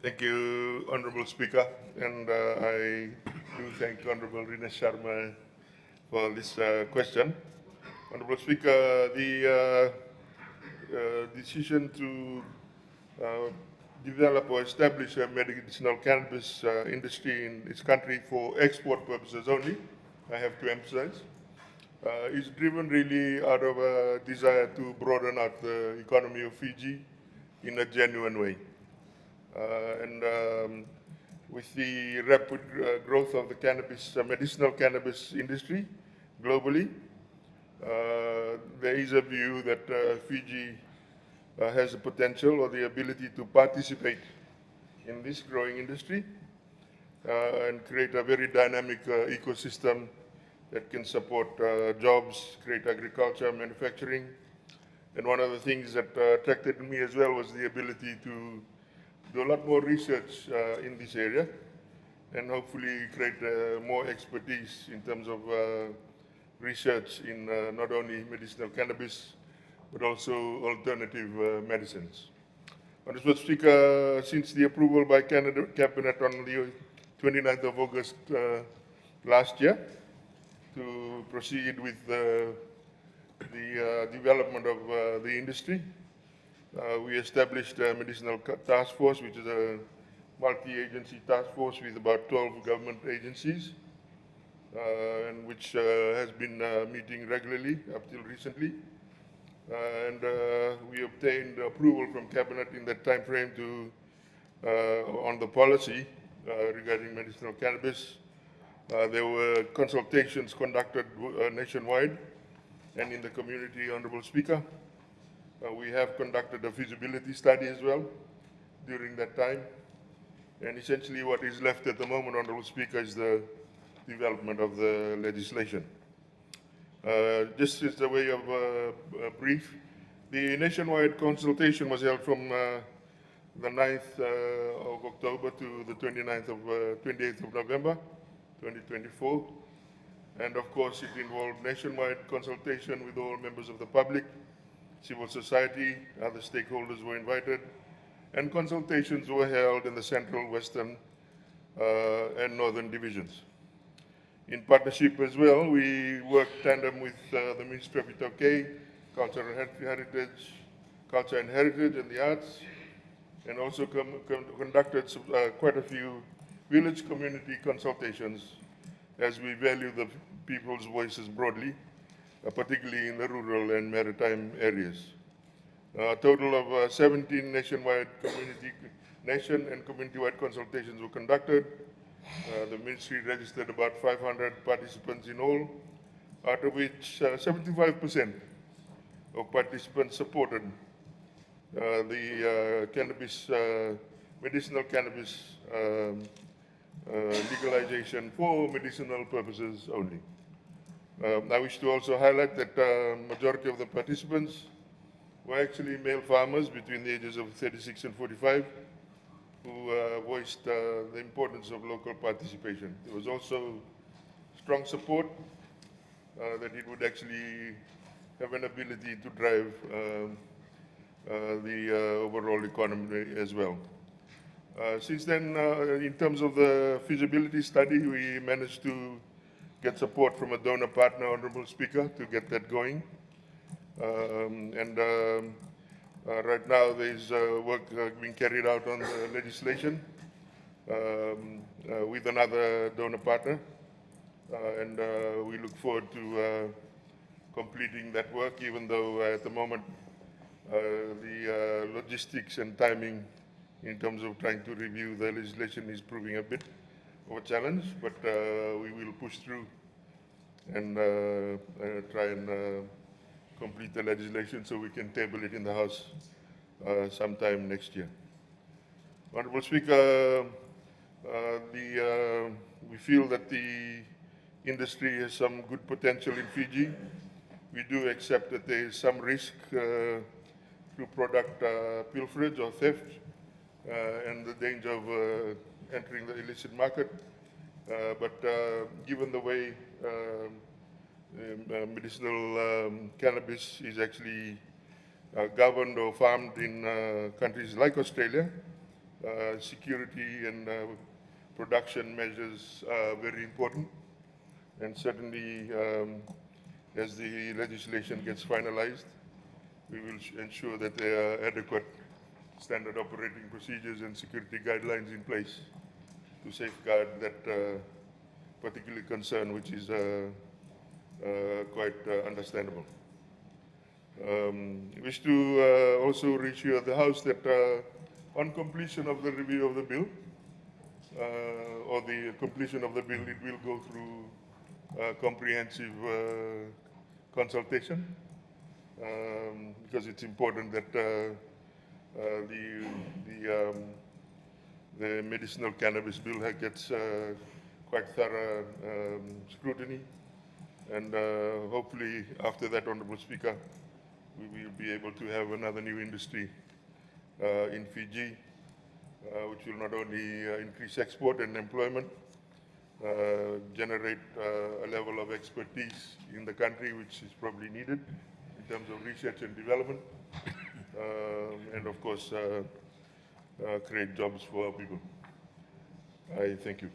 Thank you, Honorable Speaker, and I do thank Honorable Rina Sharma for this question. Honorable Speaker, the decision to uh, develop or establish a medicinal cannabis industry in this country for export purposes only, I have to emphasize, is driven really out of a desire to broaden out the economy of Fiji in a genuine way. And with the rapid growth of the cannabis, medicinal cannabis industry globally, there is a view that Fiji has the potential or the ability to participate in this growing industry and create a very dynamic ecosystem that can support jobs, create agriculture, manufacturing. And one of the things that attracted me as well was the ability to do a lot more research in this area and hopefully create more expertise in terms of research in not only medicinal cannabis, but also alternative medicines. Honorable Speaker, since the approval by Cabinet on the 29th of August last year to proceed with the development of the industry, we established a medicinal task force, which is a multi-agency task force with about 12 government agencies, and which has been meeting regularly up till recently. And we obtained approval from Cabinet in that time frame to on the policy regarding medicinal cannabis. There were consultations conducted nationwide and in the community, Honorable Speaker. We have conducted a feasibility study as well during that time. And essentially what is left at the moment, Honorable Speaker, is the development of the legislation. Just as a way of a brief, the nationwide consultation was held from the 9th of October to the 29th of 28th of November 2024. And of course it involved nationwide consultation with all members of the public, civil society, other stakeholders were invited, and consultations were held in the central, western, and northern divisions. In partnership as well, we worked tandem with the Ministry of Itoke, Culture and Heritage and the Arts, and also conducted quite a few village community consultations as we value the people's voices broadly, particularly in the rural and maritime areas. A total of 17 nationwide nation and community-wide consultations were conducted. The ministry registered about 500 participants in all, out of which 75% of participants supported the cannabis, medicinal cannabis legalization for medicinal purposes only. I wish to also highlight that majority of the participants were actually male farmers between the ages of 36 and 45 who voiced the importance of local participation. There was also strong support that it would actually have an ability to drive the overall economy as well. Since then, in terms of the feasibility study, we managed to get support from a donor partner, Honorable Speaker, to get that going. Right now there's work being carried out on the legislation with another donor partner. We look forward to completing that work, even though at the moment the logistics and timing in terms of trying to review the legislation is proving a bit of a challenge, but we will push through and try and complete the legislation so we can table it in the House sometime next year. Honorable Speaker, we feel that the industry has some good potential in Fiji. We do accept that there is some risk through product pilferage or theft and the danger of entering the illicit market. But given the way medicinal cannabis is actually governed or farmed in countries like Australia, security and production measures are very important. And certainly, as the legislation gets finalized, we will ensure that there are adequate standard operating procedures and security guidelines in place to safeguard that particular concern, which is quite understandable. I wish to also reassure the House that on completion of the review of the bill, or the completion of the bill, it will go through comprehensive consultation, because it's important that the medicinal cannabis bill gets quite thorough scrutiny, and hopefully after that, Honourable Speaker, we will be able to have another new industry in Fiji, which will not only increase export and employment, generate a level of expertise in the country which is probably needed in terms of research and development, and of course create jobs for our people. I thank you.